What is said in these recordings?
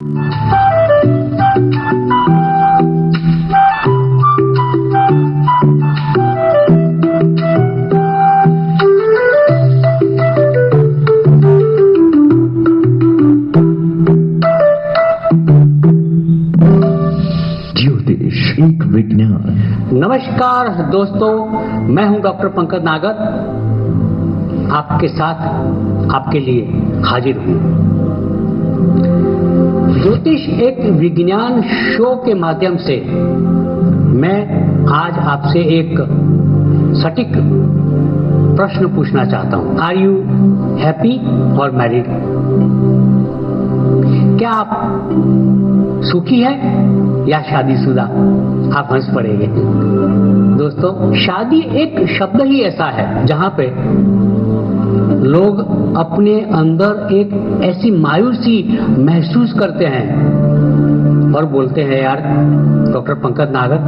एक विज्ञान। नमस्कार दोस्तों, मैं हूं डॉक्टर पंकज नागर, आपके साथ आपके लिए हाजिर हूं। ज्योतिष एक विज्ञान शो के माध्यम से मैं आज आपसे एक सटीक प्रश्न पूछना चाहता हूं। आर यू हैप्पी और मैरिड? क्या आप सुखी हैं या शादीशुदा? आप हंस पड़ेंगे। दोस्तों, शादी एक शब्द ही ऐसा है जहां पे लोग अपने अंदर एक ऐसी मायूसी महसूस करते हैं और बोलते हैं, यार डॉक्टर पंकज नागर,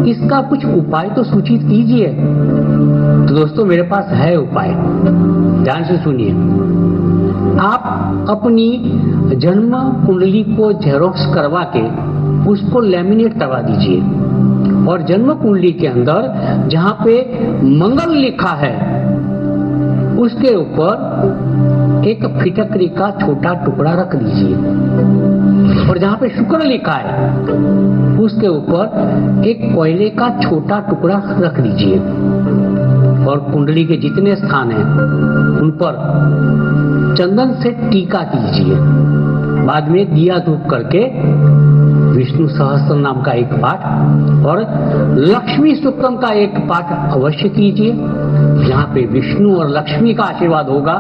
इसका कुछ उपाय तो सूचित कीजिए। तो दोस्तों, मेरे पास है उपाय, ध्यान से सुनिए। आप अपनी जन्म कुंडली को जेरोक्स करवा के उसको लेमिनेट करवा दीजिए और जन्म कुंडली के अंदर जहां पे मंगल लिखा है उसके ऊपर एक फिटकरी का छोटा टुकड़ा रख दीजिए और जहां पे शुक्र लिखा है उसके ऊपर एक कोयले का छोटा टुकड़ा रख दीजिए और कुंडली के जितने स्थान हैं उन पर चंदन से टीका कीजिए। बाद में दिया धूप करके विष्णु सहस्त्र नाम का एक पाठ और लक्ष्मी सूक्तम का एक पाठ अवश्य कीजिए। यहाँ पे विष्णु और लक्ष्मी का आशीर्वाद होगा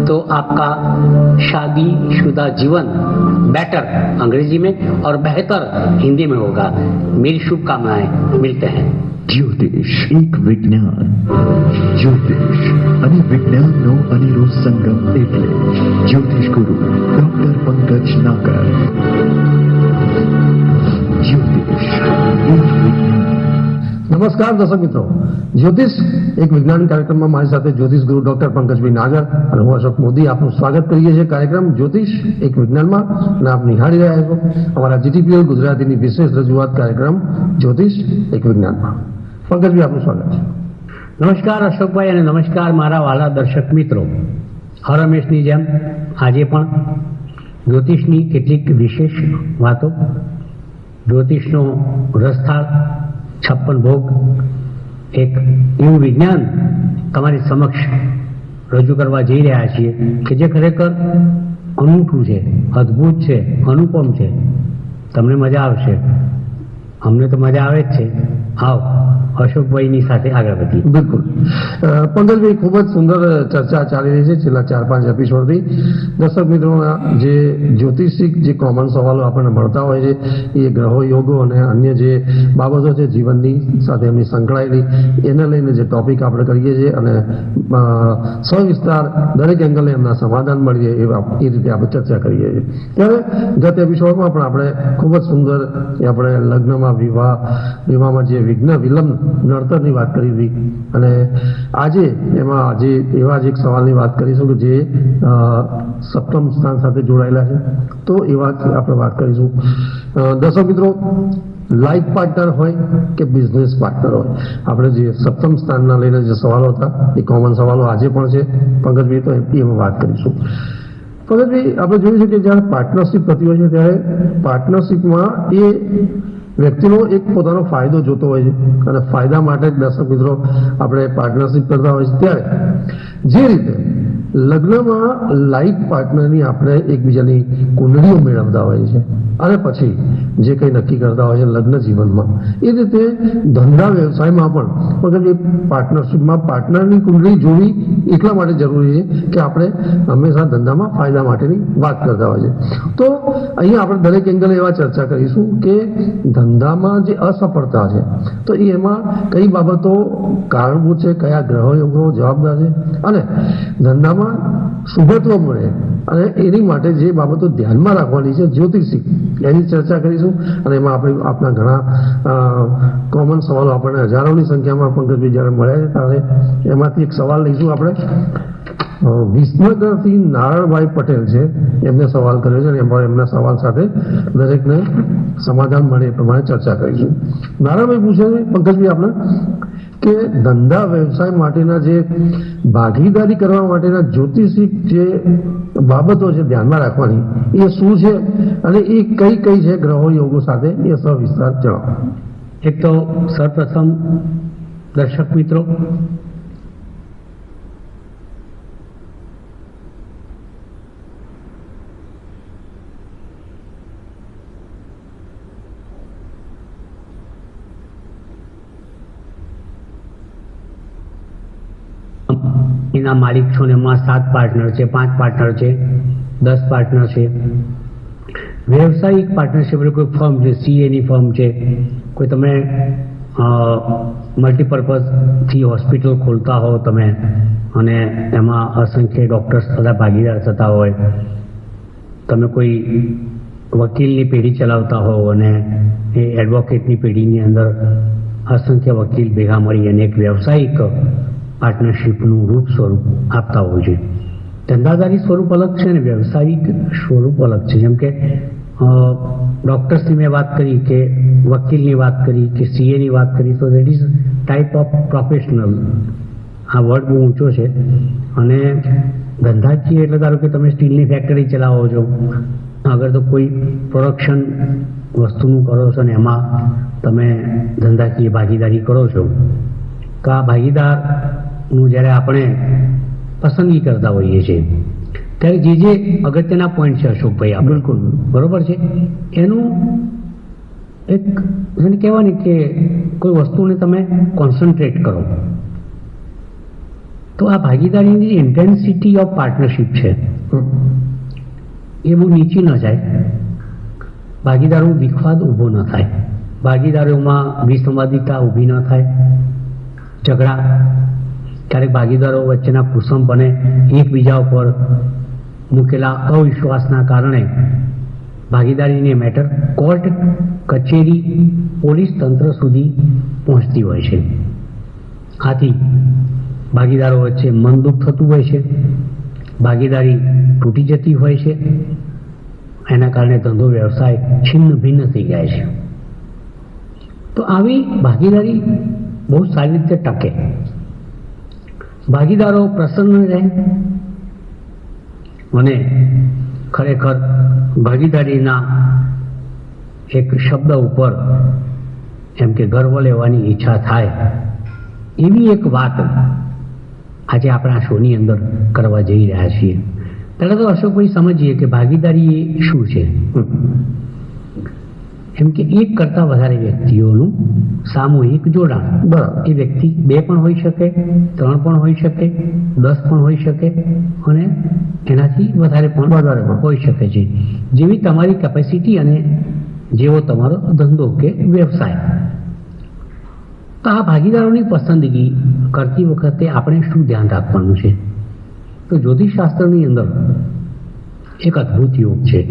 तो आपका शादीशुदा जीवन बेटर अंग्रेजी में और बेहतर हिंदी में होगा। मेरी शुभकामनाएं। मिलते हैं। જ્યોતિષ એક વિજ્ઞાન। જ્યોતિષ અને વિજ્ઞાનનો અનેરો સંગમ એટલે જ્યોતિષ ગુરુ ડોક્ટર પંકજ નાગર। જ્યોતિષ એક વિજ્ઞાન। નમસ્કાર દર્શક મિત્રો, જ્યોતિષ એક વિજ્ઞાન કાર્યક્રમમાં મારી સાથે જ્યોતિષ ગુરુ ડોક્ટર પંકજભાઈ નાગર અને હું અશોક મોદી આપનું સ્વાગત કરીએ છીએ કાર્યક્રમ જ્યોતિષ એક વિજ્ઞાનમાં અને આપ નિહાળી રહ્યા છો અમારા જીટીપીએલ ગુજરાતીની વિશેષ રજૂઆત કાર્યક્રમ જ્યોતિષ એક વિજ્ઞાનમાં। પંકજભાઈ આપનું સ્વાગત છે। નમસ્કાર અશોકભાઈ અને નમસ્કાર મારા વાલા દર્શક મિત્રો। હર હંમેશની જેમ આજે પણ જ્યોતિષની કેટલીક વિશેષ વાતો, જ્યોતિષનો રસથાળ, 56 ભોગ, એક એવું વિજ્ઞાન તમારી સમક્ષ રજૂ કરવા જઈ રહ્યા છીએ કે જે ખરેખર અનૂઠું છે, અદ્ભુત છે, અનુપમ છે। તમને મજા આવશે, અમને તો મજા આવે જ છે। આવો અશોકભાઈની સાથે આગળ વધીએ। બિલકુલ પંકજભાઈ, ખૂબ જ સુંદર ચર્ચા ચાલી રહી છે છેલ્લા 4-5 એપિસોડથી। દર્શક મિત્રોના જે જ્યોતિષિક જે કોમન સવાલો આપણને મળતા હોય છે એ ગ્રહો, યોગો અને અન્ય જે બાબતો છે જીવનની સાથે એમની સંકળાયેલી, એને લઈને જે ટોપિક આપણે કરીએ છીએ અને સવિસ્તાર દરેક એંગલે એમના સમાધાન મળીએ એ રીતે આપણે ચર્ચા કરીએ છીએ। ત્યારે ગત એપિસોડમાં પણ આપણે ખૂબ જ સુંદર આપણે લગ્નમાં, વિવાહમાં જે વિલંબ નડતરની વાત કરી હતી અને આજે એવા જ એક સવાલની વાત કરીશું કે જે સપ્તમ સ્થાન સાથે જોડાયેલા છે। તો એવા આપણે વાત કરીશું। દર્શક મિત્રો, લાઈફ પાર્ટનર હોય કે બિઝનેસ પાર્ટનર હોય, આપણે જે સપ્તમ સ્થાનના લઈને જે સવાલો હતા એ કોમન સવાલો આજે પણ છે પંકજભાઈ, તો એમાં વાત કરીશું। પંકજભાઈ, આપણે જોયું છે કે જ્યારે પાર્ટનરશિપ થતી હોય છે ત્યારે પાર્ટનરશિપમાં એ વ્યક્તિનો એક પોતાનો ફાયદો જોતો હોય છે અને ફાયદા માટે જ દર્શક મિત્રો આપણે પાર્ટનરશિપ કરતા હોય છે। ત્યારે જે રીતે લગ્નમાં લાઈફ પાર્ટનરની આપણે એકબીજાની કુંડળીઓ મેળવતા હોઈએ છીએ અને પછી જે કંઈ નક્કી કરતા હોય છે લગ્ન જીવનમાં, એ રીતે ધંધા વ્યવસાયમાં પણ પાર્ટનરશિપમાં પાર્ટનરની કુંડળી જોવી એટલા માટે જરૂરી છે કે આપણે હંમેશા ધંધામાં ફાયદા માટેની વાત કરતા હોય છે। તો અહીંયા આપણે દરેક એંગલે એવા ચર્ચા કરીશું કે ધંધામાં જે અસફળતા છે તો એમાં કઈ બાબતો કારણભૂત છે, કયા ગ્રહો યોગો જવાબદાર છે અને ધંધામાં શુભત્વ મળે અને એની માટે જે બાબતો ધ્યાનમાં રાખવાની છે જ્યોતિષિક, એની ચર્ચા કરીશું અને એમાં આપણે આપણા ઘણા કોમન સવાલો આપણને હજારોની સંખ્યામાં પંકજભાઈ જ્યારે મળ્યા છે ત્યારે એમાંથી એક સવાલ લઈશું આપણે। વિસનગરથી નારાયણભાઈ પટેલ છે, એમને સવાલ કર્યો છે અને એમના સવાલ સાથે દરેકને સમાધાન મળે એ પ્રમાણે ચર્ચા કરીશું. નારાયણભાઈ પૂછે છે પંકજભાઈ આપણે કે ધંધા વ્યવસાય માટેના જે ભાગીદારી કરવા માટેના જ્યોતિષિક જે બાબતો છે ધ્યાનમાં રાખવાની એ શું છે અને એ કઈ કઈ છે ગ્રહો યોગો સાથે એ સવિસ્તાર જણાવો. એક તો સર્વપ્રથમ દર્શક મિત્રો, એના માલિક છો ને એમાં 7 પાર્ટનર છે, 5 પાર્ટનર છે, 10 પાર્ટનર છે. વ્યવસાયિક પાર્ટનરશિપ એટલે કોઈ ફર્મ છે, સીએની ફર્મ છે, કોઈ તમે મલ્ટીપર્પઝથી હોસ્પિટલ ખોલતા હો તમે અને એમાં અસંખ્ય ડૉક્ટર્સ બધા ભાગીદાર થતા હોય, તમે કોઈ વકીલની પેઢી ચલાવતા હો અને એ એડવોકેટની પેઢીની અંદર અસંખ્ય વકીલ ભેગા મળી અને એક વ્યવસાયિક પાર્ટનરશિપનું રૂપ સ્વરૂપ આપતા હોય છે. ધંધાદારી સ્વરૂપ અલગ છે અને વ્યવસાયિક સ્વરૂપ અલગ છે. જેમ કે ડૉક્ટર્સની મેં વાત કરી કે વકીલની વાત કરી કે સીએની વાત કરી, તો that is type of professional. આ વર્ડ બહુ ઊંચો છે અને ધંધાકીય એટલે ધારો કે તમે સ્ટીલની ફેક્ટરી ચલાવો છો, આગળ તો કોઈ પ્રોડક્શન વસ્તુનું કરો છો ને એમાં તમે ધંધાકીય ભાગીદારી કરો છો, તો આ ભાગીદારનું જ્યારે આપણે પસંદગી કરતા હોઈએ છીએ ત્યારે જે અગત્યના પોઈન્ટ છે અશોકભાઈ, આ બિલકુલ બરોબર છે, એનું એક એને કહેવાય ને કે કોઈ વસ્તુને તમે કોન્સન્ટ્રેટ કરો તો આ ભાગીદારીની ઇન્ટેન્સિટી ઓફ પાર્ટનરશિપ છે એ બહુ નીચી ન જાય, ભાગીદારો વિખવાદ ઊભો ન થાય, ભાગીદારોમાં વિસંવાદિતા ઊભી ન થાય, ઝઘડા, ક્યારેક ભાગીદારો વચ્ચેના કુસમ બને, એકબીજા ઉપર મૂકેલા અવિશ્વાસના કારણે ભાગીદારીની મેટર કોર્ટ કચેરી પોલીસ તંત્ર સુધી પહોંચતી હોય છે. આથી ભાગીદારો વચ્ચે મનદુખ થતું હોય છે, ભાગીદારી તૂટી જતી હોય છે, એના કારણે ધંધો વ્યવસાય છિન્ન ભિન્ન થઈ જાય છે. તો આવી ભાગીદારી બહુ સારી રીતે ટકે, ભાગીદારો પ્રસન્ન રહે અને ખરેખર ભાગીદારીના એક શબ્દ ઉપર એમ કે ગર્વ લેવાની ઈચ્છા થાય એવી એક વાત આજે આપણા શોની અંદર કરવા જઈ રહ્યા છીએ. પહેલાં તો અશોકભાઈ સમજીએ કે ભાગીદારી એ શું છે. એમ કે એક કરતાં વધારે વ્યક્તિઓનું સામૂહિક જોડાણ. બરાબર. એ વ્યક્તિ 2 પણ હોઈ શકે, 3 પણ હોઈ શકે, 10 પણ હોઈ શકે અને એનાથી વધારે પણ હોઈ શકે છે, જેવી તમારી કેપેસિટી અને જેવો તમારો ધંધો કે વ્યવસાય. તો આ ભાગીદારોની પસંદગી કરતી વખતે આપણે શું ધ્યાન રાખવાનું છે? તો જ્યોતિષશાસ્ત્રની અંદર એક અદ્ભુત યોગ છે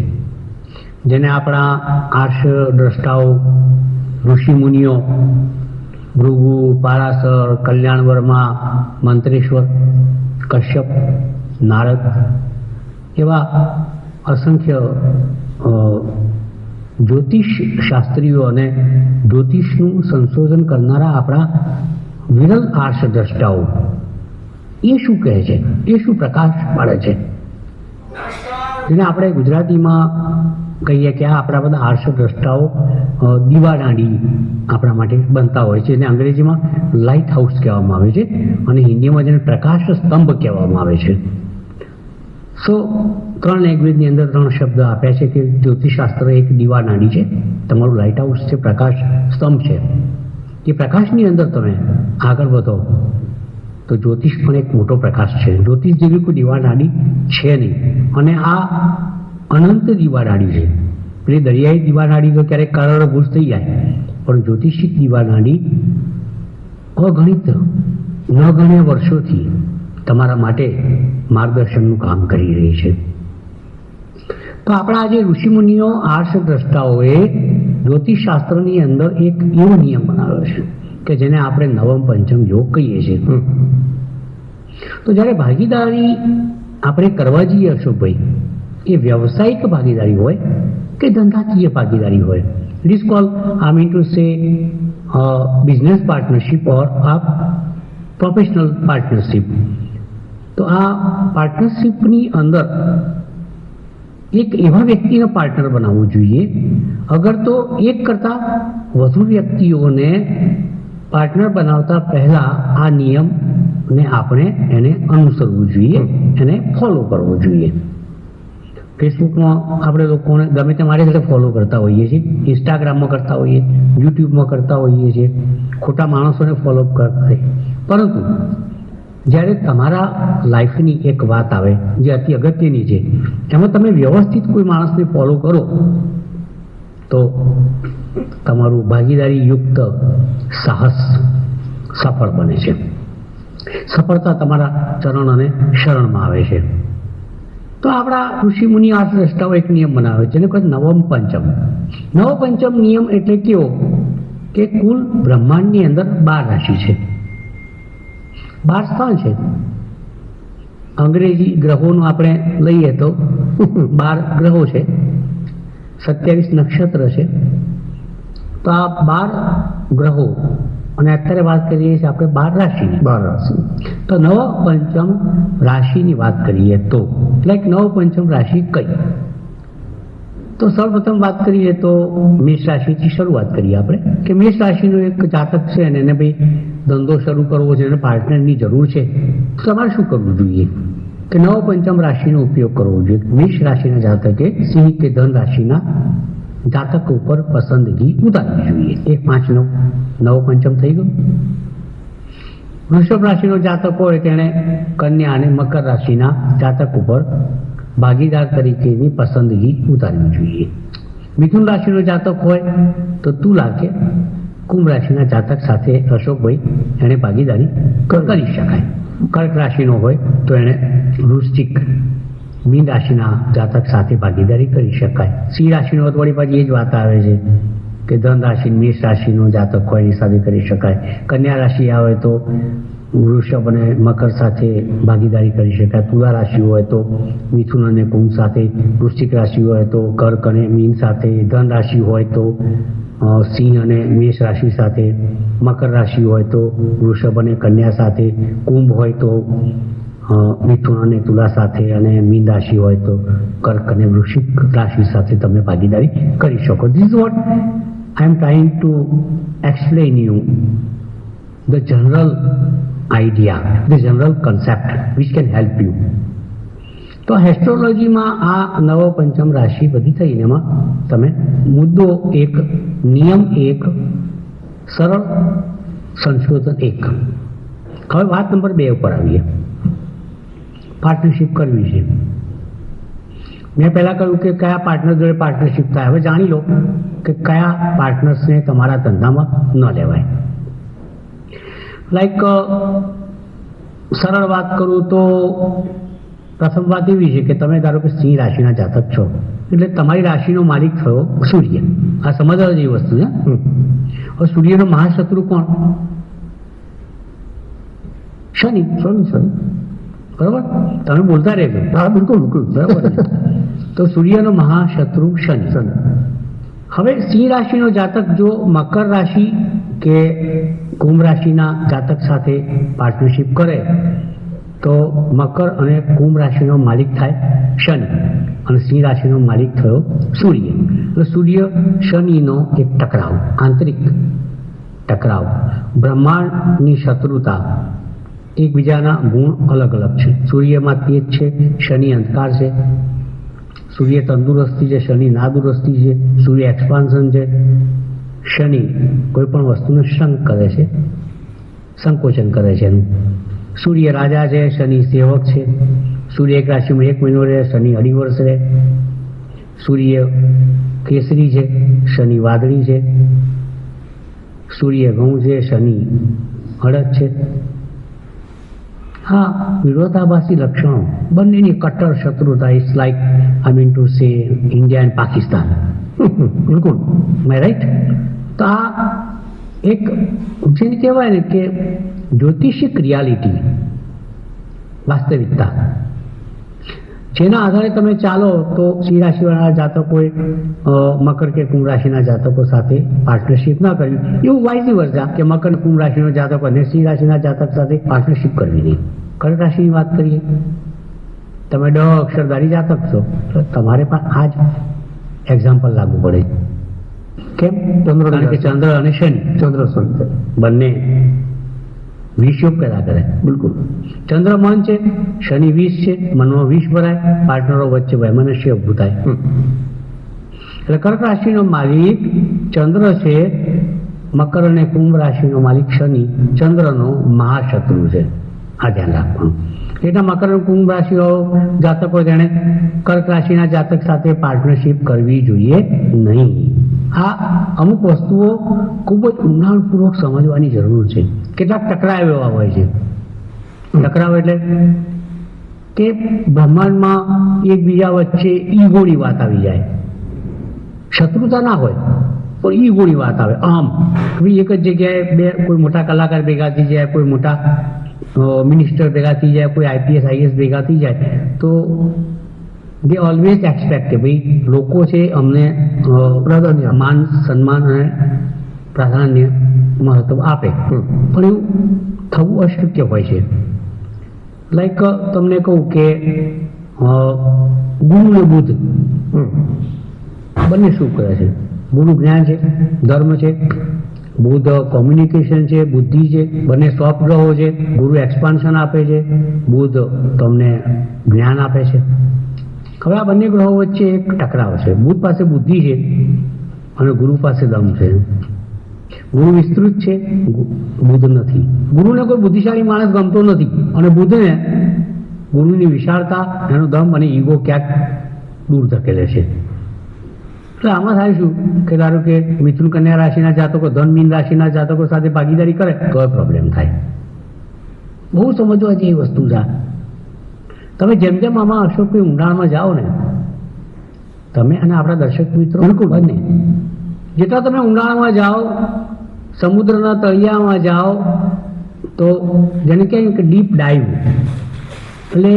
જેને આપણા આર્ષ દ્રષ્ટાઓ, ઋષિમુનિઓ, ભૃગુ, પારાશર, કલ્યાણ વર્મા, મંત્રેશ્વર, કશ્યપ, નારદ એવા અસંખ્ય જ્યોતિષ શાસ્ત્રીઓ અને જ્યોતિષનું સંશોધન કરનારા આપણા વિરલ આર્ષ દ્રષ્ટાઓ એ શું કહે છે, એ શું પ્રકાશ પાડે છે, જેને આપણે ગુજરાતીમાં કહીએ કે આ આપણા બધા આર્ષ દ્રષ્ટાઓ દીવાદાંડી આપણા માટે બનતા હોય છે, એને અંગ્રેજીમાં લાઇટ હાઉસ કહેવામાં આવે છે અને હિન્દીમાં જેને પ્રકાશ સ્તંભ કહેવામાં આવે છે. 3 લેંગ્વેજની અંદર 3 શબ્દ આપ્યા છે કે જ્યોતિષશાસ્ત્ર એક દીવાદાંડી છે, તમારું લાઇટ હાઉસ છે, પ્રકાશ સ્તંભ છે. એ પ્રકાશની અંદર તમે આગળ વધો તો જ્યોતિષ પણ એક મોટો પ્રકાશ છે. જ્યોતિષ જેવી કોઈ દીવાદાંડી છે નહીં અને આ અનંત દીવાદાંડી છે. પેલી દરિયાઈ દીવાદાંડી તો ક્યારેક કારણભૂત થઈ જાય, પણ જ્યોતિષિક દીવાદાંડી અગણિત ન ગણ્યા વર્ષોથી તમારા માટે માર્ગદર્શનનું કામ કરી રહી છે. તો આપણા જે ઋષિમુનિઓ, આર્ષ દ્રષ્ટાઓએ જ્યોતિષશાસ્ત્રની અંદર એક એવો નિયમ બનાવ્યો છે કે જેને આપણે નવમ પંચમ યોગ કહીએ છીએ. તો જ્યારે ભાગીદારી આપણે કરવા જઈએ અશોકભાઈ, એ વ્યવસાયિક ભાગીદારી હોય કે ધંધાકીય ભાગીદારી હોય, it is call I mean to say business partnership or આ પ્રોફેશનલ પાર્ટનરશિપ. તો આ પાર્ટનરશિપની અંદર એક એવા વ્યક્તિને પાર્ટનર બનાવવું જોઈએ, અગર તો એક કરતાં વધુ વ્યક્તિઓને પાર્ટનર બનાવતા પહેલા આ નિયમને આપણે એને અનુસરવું જોઈએ, એને ફોલો કરવો જોઈએ. ફેસબુકમાં આપણે લોકોને ગમે તે મારી સાથે ફોલો કરતા હોઈએ છીએ, ઇન્સ્ટાગ્રામમાં કરતા હોઈએ, યુટ્યુબમાં કરતા હોઈએ છીએ, ખોટા માણસોને ફોલો કરતા હોઈએ. પરંતુ જ્યારે તમારા લાઈફની એક વાત આવે જે અતિ અગત્યની છે, એમાં તમે વ્યવસ્થિત કોઈ માણસને ફોલો કરો તો તમારું ભાગીદારી યુક્ત સાહસ સફળ બને છે. સફળતા તમારા ચરણ અને શરણમાં આવે છે. તો આપણા ઋષિ મુનિ આર્થદ્રષ્ટાઓ એક નિયમ બનાવે છે, જેને કહે નવમ પંચમ. નવ પંચમ નિયમ એટલે કેવો કે કુલ બ્રહ્માંડની અંદર 12 રાશિ છે, 12 સ્થાન છે. અંગ્રેજી ગ્રહોનું આપણે લઈએ તો 12 ગ્રહો છે, 27 નક્ષત્ર છે. તો આ 12 ગ્રહો અને અત્યારે વાત કરીએ છીએ આપણે 12 રાશિની. 12 રાશિ. તો નવ પંચમ રાશિની વાત કરીએ તો લાઈક નવ પંચમ રાશિ કઈ? તો સૌપ્રથમ વાત કરીએ તો મેષ રાશિથી શરૂઆત કરીએ આપણે કે મેષ રાશિનો એક જાતક છે અને એને ભાઈ ધંધો શરૂ કરવો છે અને પાર્ટનરની જરૂર છે, તો તમારે શું કરવું જોઈએ કે નવ પંચમ રાશિનો ઉપયોગ કરવો જોઈએ. મેષ રાશિના જાતકે સિંહ કે ધન રાશિના જાતક ઉપર પસંદગી ઉતારવી જોઈએ. 1 5 9 નવ પંચમ થઈ ગયું. વૃષભ રાશિનો જાતક હોય તેણે કન્યા અને મકર રાશિના જાતક ઉપર ભાગીદાર તરીકેની પસંદગી ઉતારવી જોઈએ. મિથુન રાશિનો જાતક હોય તો તુલા કે કુંભ રાશિના જાતક સાથે અશોકભાઈ એને ભાગીદારી કરી શકાય. કર્ક રાશિનો હોય તો એને વૃશ્ચિક મીન રાશિના જાતક સાથે ભાગીદારી કરી શકાય. સિંહ રાશિનો વળી પાછી એ જ વાત આવે છે કે ધન રાશિ મેષ રાશિનો જાતક હોય એની સાથે કરી શકાય. કન્યા રાશિ આવે તો વૃષભ અને મકર સાથે ભાગીદારી કરી શકાય. તુલા રાશિ હોય તો મિથુન અને કુંભ સાથે, વૃશ્ચિક રાશિ હોય તો કર્ક અને મીન સાથે, ધન રાશિ હોય તો સિંહ અને મેષ રાશિ સાથે, મકર રાશિ હોય તો વૃષભ અને કન્યા સાથે, કુંભ હોય તો મિથુન અને તુલા સાથે, અને મીન રાશિ હોય તો કર્ક અને વૃશ્ચિક રાશિ સાથે તમે ભાગીદારી કરી શકો. This is what I M trying to explain you the general idea, the general concept which can help you. તો એસ્ટ્રોલોજીમાં આ નવ પંચમ રાશિ બધી થઈને એમાં તમે મુદ્દો 1, નિયમ 1, સરળ સંશોધન 1. હવે વાત નંબર 2 ઉપર આવીએ. પાર્ટનરશિપ કરવી છે. મેં પહેલાં કહ્યું કે કયા પાર્ટનર જોડે પાર્ટનરશિપ થાય. હવે જાણી લો કે કયા પાર્ટનર્સને તમારા ધંધામાં ન લેવાય. લાઈક સરળ વાત કરું તો પ્રથમ વાત એવી છે કે તમે ધારો કે સિંહ રાશિના જાતક છો એટલે તમારી રાશિનો માલિક થયો સૂર્ય. આ સમજવા જેવી વસ્તુ છે. હવે સૂર્યનો મહાશત્રુ કોણ? શનિ. બરાબર? તમે બોલતા રહેજો. હા, બિલકુલ બિલકુલ બરાબર. તો સૂર્યનો મહાશત્રુ શનિ. હવે સિંહ રાશિનો જાતક જો મકર રાશિ કે કુંભ રાશિના જાતક સાથે પાર્ટનરશિપ કરે તો મકર અને કુંભ રાશિનો માલિક થાય શનિ અને સિંહ રાશિનો માલિક થયો સૂર્ય. એટલે સૂર્ય શનિનો એક ટકરાવ, આંતરિક ટકરાવ, બ્રહ્માંડની શત્રુતા, એકબીજાના ગુણ અલગ અલગ છે. સૂર્યમાં તેજ છે, શનિ અંધકાર છે. સૂર્ય તંદુરસ્તી છે, શનિ નાદુરસ્તી છે. સૂર્ય એક્સપાન્શન છે, શનિ કોઈ પણ વસ્તુને શંક કરે છે, સંકોચન કરે છે એનું. સૂર્ય રાજા છે, શનિ સેવક છે. સૂર્ય એક રાશિમાં 1 મહિનો રહે, શનિ 2.5 વર્ષ રહે. સૂર્ય કેસરી છે, શનિ વાદળી છે. સૂર્ય ઘઉં છે, શનિ હળદ છે. હા, વિરોધાભાસી લક્ષણો, બંનેની કટ્ટર શત્રુતા. It's like I mean to say India and Pakistan. બિલકુલ, મે રાઈટ? તો આ એક જેને કહેવાય ને કે જ્યોતિષિક રિયાલિટી વાસ્તવિકતા. જેના આધારે તમે ચાલો તો સિંહ રાશિવાળા જાતકોએ મકર કે કુંભ રાશિના જાતકો સાથે પાર્ટનરશિપ ના કરવી, એવું વાઇઝ વર્સા કે મકર કુંભ રાશિનો જાતક અને સિંહ રાશિના જાતક સાથે પાર્ટનરશિપ કરવી નહીં. કર્ક રાશિની વાત કરીએ, તમે ડ અક્ષરધારી જાતક છો તો તમારે પણ આ જ એક્ઝામ્પલ લાગુ પડે. કેમ? કારણ કે ચંદ્ર અને શનિ, ચંદ્ર શનિ બંને વિષ યોગ પેદા કરે. બિલકુલ. ચંદ્ર મન છે, શનિ વિષ છે, મનમાં વિષ ભરાય, પાર્ટનરો વચ્ચે વૈમનસ્ય ઊભું થાય. એટલે કર્ક રાશિનો માલિક ચંદ્ર છે, મકર અને કુંભ રાશિનો માલિક શનિ ચંદ્રનો મહાશત્રુ છે. આ ધ્યાન રાખવાનું. એટલા મકર અને કુંભ રાશિઓ જાતકો જેણે કર્ક રાશિના જાતક સાથે પાર્ટનરશિપ કરવી જોઈએ નહીં. આ અમુક વસ્તુઓ ખૂબ જ ઊંડાણપૂર્વક સમજવાની જરૂર છે. કેટલાક ટકરાવ એવા હોય છે. ટકરાવ એટલે કે બ્રહ્માંડમાં એકબીજા વચ્ચે ઈગોની વાત આવી જાય. શત્રુતા ના હોય પણ ઈગોની વાત આવે. આમ એક જ જગ્યાએ બે કોઈ મોટા કલાકાર ભેગા થઈ જાય, કોઈ મોટા મિનિસ્ટર ભેગા થઈ જાય, કોઈ આઈપીએસ આઈએસ ભેગા થઈ જાય તો દે ઓલવેઝ એક્સપેક્ટ કે ભાઈ લોકો છે અમને પ્રાધાન્ય, માન સન્માન અને પ્રાધાન્ય મહત્વ આપે. પણ એવું થવું અશક્ય હોય છે. લાઈક તમને કહું કે ગુરુ ને બુદ્ધ બંને શું કરે છે? ગુરુ જ્ઞાન છે, ધર્મ છે, બુદ્ધ કોમ્યુનિકેશન છે, બુદ્ધિ છે, બંને સોફ્ટ ગ્રહો છે. ગુરુ એક્સપાન્શન આપે છે, બુદ્ધ તમને જ્ઞાન આપે છે. હવે આ બંને ગ્રહો વચ્ચે એક ટકરાવ છે. બુદ્ધ પાસે બુદ્ધિ છે અને ગુરુ પાસે દમ છે. ગુરુ વિસ્તૃત છે, બુદ્ધ નથી. ગુરુને કોઈ બુદ્ધિશાળી માણસ ગમતો નથી અને બુદ્ધને ગુરુની વિશાળતા, એનો દમ અને ઈગો ક્યાંક દૂર ધકેલે છે. એટલે આમાં થાય શું કે ધારો કે મિથુન કન્યા રાશિના જાતકો ધન મીન રાશિના જાતકો સાથે ભાગીદારી કરે તો પ્રોબ્લેમ થાય. બહુ સમજવા જેવી વસ્તુ છે. તમે જેમ જેમ આમાં અશોકભાઈ ઊંડાણમાં જાઓ ને, તમે અને આપણા દર્શક મિત્રો બિલકુલ બંને જેટલા તમે ઊંડાણમાં જાઓ, સમુદ્રના તળિયામાં જાઓ તો જેને કહે કે ડીપ ડાઈવ એટલે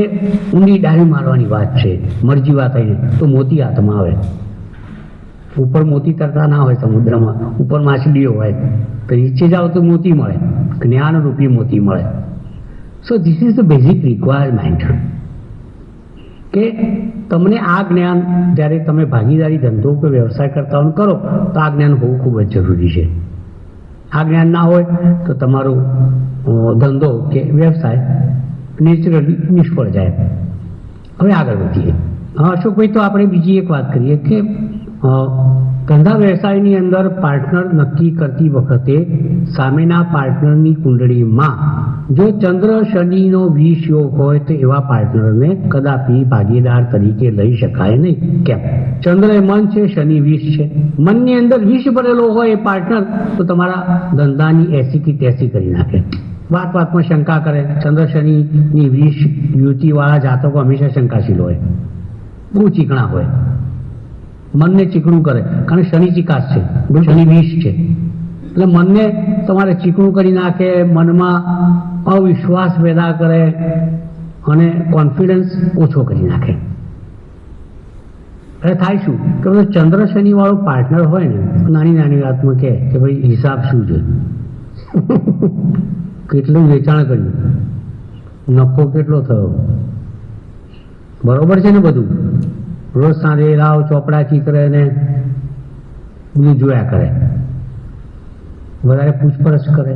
ઊંડી ડાઈવ મારવાની વાત છે. મરજી વાત આવીને તો મોતી હાથમાં આવે. ઉપર મોતી તરતા ના હોય સમુદ્રમાં, ઉપર માછલીઓ હોય તો નીચે જાઓ તો મોતી મળે, જ્ઞાનરૂપી મોતી મળે. So this is the basic requirement કે તમને આ જ્ઞાન જ્યારે તમે ભાગીદારી ધંધો કે વ્યવસાય કરતા કરો તો આ જ્ઞાન હોવું ખૂબ જ જરૂરી છે. આ જ્ઞાન ના હોય તો તમારો ધંધો કે વ્યવસાય નેચરલી નિષ્ફળ જાય. હવે આગળ વધીએ. અશોકભાઈ, તો આપણે બીજી એક વાત કરીએ કે ધંધા વ્યવસાયની અંદર પાર્ટનર નક્કી કરતી વખતે સામેના પાર્ટનરની કુંડળીમાં જો ચંદ્ર શનિનો વિષ યોગ હોય તો એવા પાર્ટનરને કદાપી ભાગીદાર તરીકે લઈ શકાય નહીં. કેમ? ચંદ્ર એ મન છે, શનિ વિષ છે. મનની અંદર વિષ ભરેલો હોય એ પાર્ટનર તો તમારા ધંધાની એસી તેસી કરી નાખે. વાત વાતમાં શંકા કરે. ચંદ્ર શનિની વિષ યુતિવાળા જાતકો હંમેશા શંકાશીલ હોય, બહુ ચીકણા હોય, મનને ચીકણું કરે. કારણ કે શનિ ચિકાસ છે, શનિ વિષ છે. એટલે મનને તમારે ચીકણું કરી નાખે, મનમાં અવિશ્વાસ પેદા કરે અને કોન્ફિડન્સ ઓછો કરી નાખે. એટલે થાય શું કે બધો ચંદ્ર શનિ વાળો પાર્ટનર હોય ને, નાની નાની વાતમાં કહે કે ભાઈ હિસાબ શું છે, કેટલું વેચાણ કર્યું, નફો કેટલો થયો, બરોબર છે ને બધું. રોજ સાંજે રાવ ચોપડા ચિત્ર ને બધું જોયા કરે, વધારે પૂછપરછ કરે,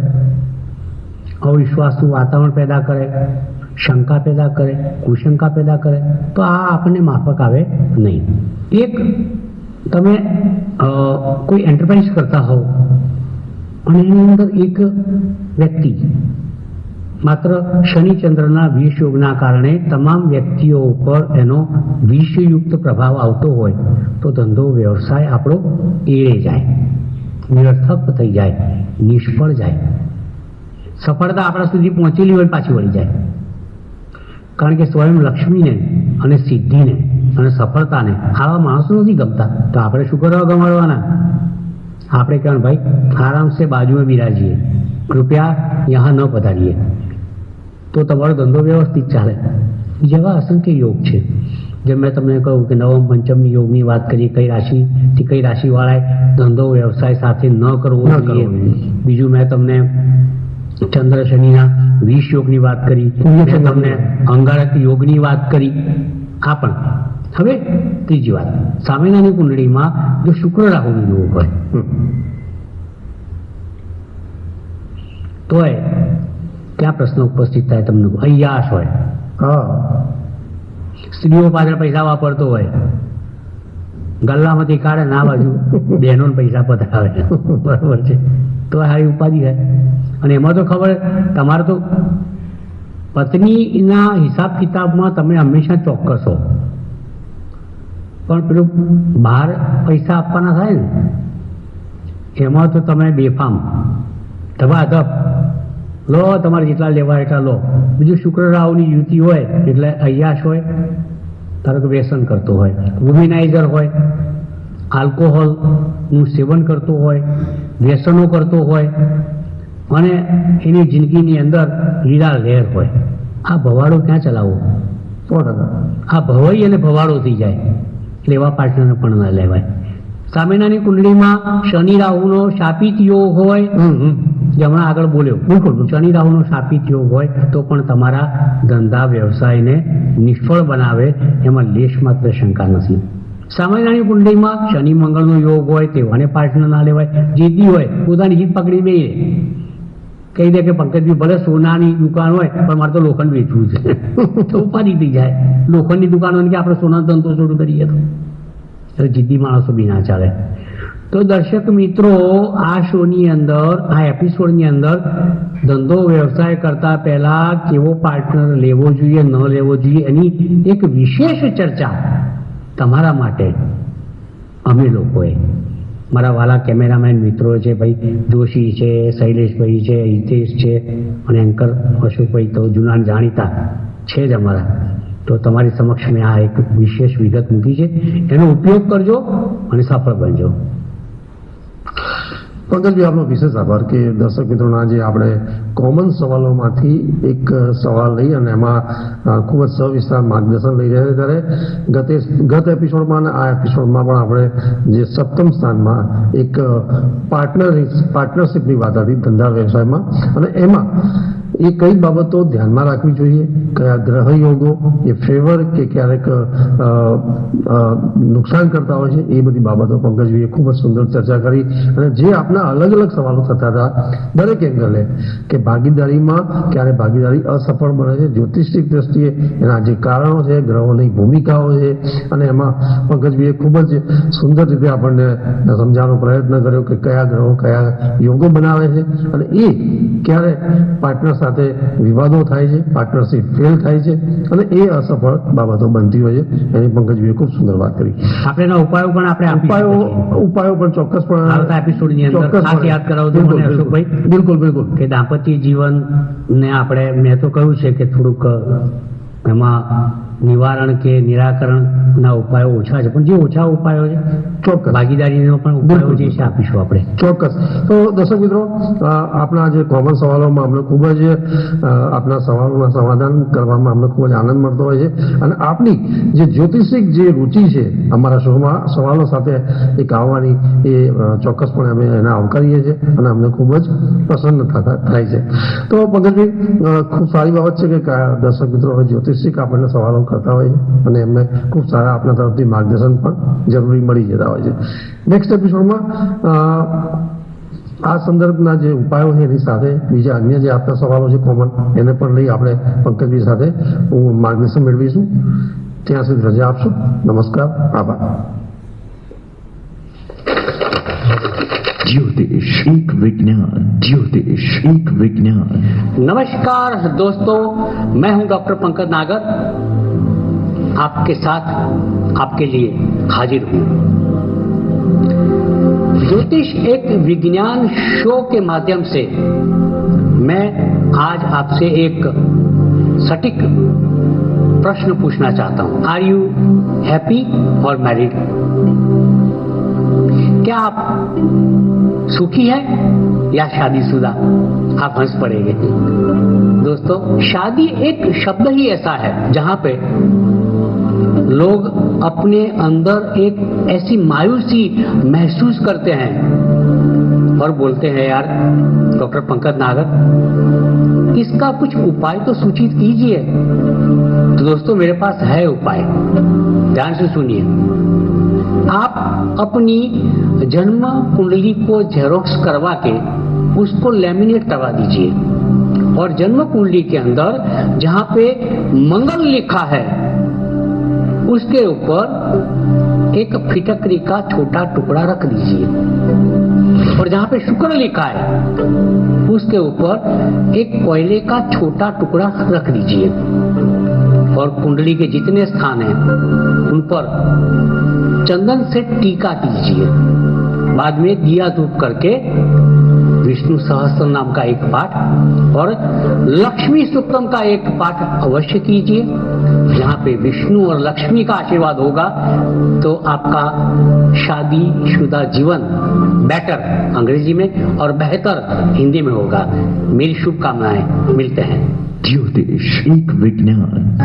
અવિશ્વાસનું વાતાવરણ પેદા કરે, શંકા પેદા કરે, કુશંકા પેદા કરે, તો આ આપણને માફક આવે નહીં. એક તમે કોઈ એન્ટરપ્રાઇઝ કરતા હોવ અને એની અંદર એક વ્યક્તિ માત્ર શનિચંદ્રના વિષયોગના કારણે તમામ વ્યક્તિઓ ઉપર એનો વિષયુક્ત પ્રભાવ આવતો હોય તો ધંધો વ્યવસાય આપણો એળે જાય, નિરર્થક થઈ જાય, નિષ્ફળ જાય. સફળતા આપણા સુધી પહોંચેલી હોય પાછી વળી જાય. કારણ કે સ્વયં લક્ષ્મીને અને સિદ્ધિને અને સફળતાને આવા માણસો નથી ગમતા. તો આપણે શું કરવા ગમાડવાના? આપણે કહેવાનું ભાઈ આરામ સે બાજુ में बिराजिए, कृपया यहाँ न पधारिए. તો તમારો ધંધો વ્યવસ્થિત ચાલે. જેવા અસંખ્ય યોગ છે. જેમ મેં તમને કહ્યું કે નવમ પંચમની યોગની વાત કરી, કઈ રાશિથી કઈ રાશિવાળાએ ધંધો વ્યવસાય સાથે ન કરવો જોઈએ. બીજું મેં તમને ચંદ્ર શનિના 20 યોગની વાત કરી, મેં તમને અંગારક યોગની વાત કરી. આ પણ હવે ત્રીજી વાત, સામેનાની કુંડળીમાં જો શુક્ર રાહુનો યોગ હોય તોય ક્યાં પ્રશ્ન ઉપસ્થિત થાય તમને? અય્યાશ હોય, સ્ત્રીઓ પાછળ પૈસા વાપરતો હોય, ગલ્લામાંથી કાઢે ના બાજુ બહેનો પૈસા પધરાવે, બરાબર છે, તો સારી ઉપાધિ થાય. અને એમાં તો ખબર, તમારે તો પત્નીના હિસાબ કિતાબમાં તમે હંમેશા ચોક્કસ હો, પણ પેલું બહાર પૈસા આપવાના થાય ને એમાં તો તમે બેફામ ધબાધબ લો, તમારે જેટલા લેવા એટલા લો. બીજું શુક્ર રાહુની યુતિ હોય એટલે અય્યાશ હોય, ધારો કે વ્યસન કરતો હોય, વુમિનાઇઝર હોય, આલ્કોહોલનું સેવન કરતો હોય, વ્યસનો કરતો હોય અને એની જિંદગીની અંદર લીલા લહેર હોય. આ ભવાડો ક્યાં ચલાવવો? 100%. આ ભવાઈ અને ભવાડો થઈ જાય એટલે એવા પાર્ટનર પણ ના લેવાય. સામેનાની કુંડળીમાં શનિ રાહુનો શાપિત યોગ હોય, જે હમણાં આગળ બોલ્યો, બિલકુલ શનિ રાહુનો શાપિત યોગ હોય તો પણ તમારા ધંધા વ્યવસાયને નિષ્ફળ બનાવે, એમાં લેશ માત્ર શંકા નથી. સામેનાની કુંડળીમાં શનિ મંગળનો યોગ હોય તેવાને પાર્ટનર ના લેવાય. જીદી હોય, પોતાની જીદ પકડી બે કહી દે કે પંકજભાઈ ભલે સોનાની દુકાન હોય પણ મારે તો લોખંડ વેચવું છે, તો ઉપાધિ થઈ જાય. લોખંડની દુકાન હોય કે આપણે સોના ધંધો શરૂ કરીએ તો જીદ્દી માણસો બી ના ચાલે. તો દર્શક મિત્રો, આ શોની અંદર, આ એપિસોડની અંદર ધંધો વ્યવસાય કરતા પહેલા કેવો પાર્ટનર લેવો જોઈએ, ન લેવો જોઈએ, એની એક વિશેષ ચર્ચા તમારા માટે અમે લોકોએ, મારા વાલા કેમેરામેન મિત્રો છે, ભાઈ જોશી છે, શૈલેષભાઈ છે, હિતેશ છે અને એન્કર અશોકભાઈ તો જૂના જાણીતા છે જ અમારા, તો તમારી સમક્ષ મેં આ એક વિશેષ વિગત મૂકી છે. એનો ઉપયોગ કરજો અને સફળ બનજો. પંકજભાઈ, આપનો વિશેષ આભાર કે દર્શક મિત્રોના જે આપણે કોમન સવાલોમાંથી એક સવાલ લઈ અને એમાં ખૂબ જ સવિસ્તાર માર્ગદર્શન લઈ રહ્યા ત્યારે ગત એપિસોડમાં અને આ એપિસોડમાં પણ આપણે જે 7મ સ્થાનમાં એક પાર્ટનરશિપની વાત હતી ધંધા વ્યવસાયમાં, અને એમાં એ કઈ બાબતો ધ્યાનમાં રાખવી જોઈએ, કયા ગ્રહ યોગો એ ફેવર કે ક્યારેક નુકસાન કરતા હોય છે, એ બધી બાબતો પંકજભાઈએ ખૂબ જ સુંદર ચર્ચા કરી. અને જે આપના અલગ અલગ સવાલો થતા હતા દરેક એંગલે કે ભાગીદારીમાં ક્યારે ભાગીદારી અસફળ બને છે, જ્યોતિષિક દ્રષ્ટિએ એના જે કારણો છે, ગ્રહોની ભૂમિકાઓ છે, અને એમાં પંકજભાઈએ ખૂબ જ સુંદર રીતે આપણને સમજાવવાનો પ્રયત્ન કર્યો કે કયા ગ્રહો કયા યોગો બનાવે છે અને એ ક્યારે પાર્ટનર સાથે વિવાદો થાય છે, પાર્ટનરશિપ ફેલ થાય છે અને એ અસફળ બાબતો બનતી હોય છે. એની પંકજભાઈએ ખૂબ સુંદર વાત કરી. આપણે એના ઉપાયો પણ ઉપાયો પણ ચોક્કસપણે આવતા એપિસોડની અંદર ખાસ યાદ કરાવજો મને અશોકભાઈ. બિલકુલ કે દાંપત્ય જીવનને આપણે, મેં તો કહ્યું છે કે થોડુંક એમાં નિવારણ કે નિરાકરણના ઉપાયો ઓછા છે, પણ જે ઓછા ઉપાયો છે ચોક્કસ ભાગીદારીનો પણ ઉપાયો જે છે આપીશું આપણે. ચોક્કસ. તો દર્શક મિત્રો, આપણા જે કોમન સવાલોમાં અમને ખૂબ જ આપના સવાલોના સમાધાન કરવામાં અમને ખૂબ જ આનંદ મળતો હોય છે, અને આપની જે જ્યોતિષિક જે રુચિ છે અમારા શોમાં સવાલો સાથે એક આવવાની, એ ચોક્કસપણે અમે એને આવકારીએ છીએ અને અમને ખૂબ જ પ્રસન્ન થાય છે. તો પંકજભાઈ, ખૂબ સારી બાબત છે કે દર્શક મિત્રો હવે જ્યોતિષિક આપણને સવાલો કરતા હોય છે અને એમને ખૂબ સારા આપણા તરફથી માર્ગદર્શન પણ જરૂરી મળી જતા હોય છે. નેક્સ્ટ એપિસોડમાં આ સંદર્ભના જે ઉપાયો છે એની સાથે બીજા અન્ય જે આપણા સવાલો છે કોમન, એને પણ લઈ આપણે પંકજભાઈ સાથે માર્ગદર્શન મેળવીશું. ત્યાં સુધી રજા આપશો. નમસ્કાર, આભાર. ज्योतिष एक विज्ञान, ज्योतिष एक विज्ञान. नमस्कार दोस्तों, मैं हूं डॉक्टर पंकज नागर, आपके साथ आपके लिए हाजिर हूं. ज्योतिष एक विज्ञान शो के माध्यम से मैं आज आपसे एक सटीक प्रश्न पूछना चाहता हूं. आर यू हैप्पी और मैरिड? क्या आप सुखी है या शादीशुदा? आप हंस पड़ेंगे। दोस्तों, शादी एक शब्द ही ऐसा है जहां पे लोग अपने अंदर एक ऐसी मायूसी महसूस करते हैं और बोलते हैं, यार डॉक्टर पंकज नागर, इसका कुछ उपाय तो सूचित कीजिए। तो दोस्तों, मेरे पास है उपाय, ध्यान से सुनिए। आप अपनी जन्म कुंडली को जेरोक्स करवा के उसको लेमिनेट करवा दीजिए और जन्म कुंडली के अंदर जहां पे मंगल लिखा है उसके ऊपर एक फिटकरी का छोटा टुकड़ा रख दीजिए और जहां पे शुक्र लिखा है उसके ऊपर एक कोयले का छोटा टुकड़ा रख दीजिए और कुंडली के जितने स्थान हैं उन पर चंदन से टीका कीजिए। बाद में दिया धूप करके विष्णु सहस्त्र नाम का एक पाठ और लक्ष्मी सूक्तम का एक पाठ अवश्य कीजिए। जहाँ पे विष्णु और लक्ष्मी का आशीर्वाद होगा तो आपका शादीशुदा जीवन बेटर अंग्रेजी में और बेहतर हिंदी में होगा। मेरी शुभकामनाएं। मिलते हैं। ज्योतिष एक विज्ञान।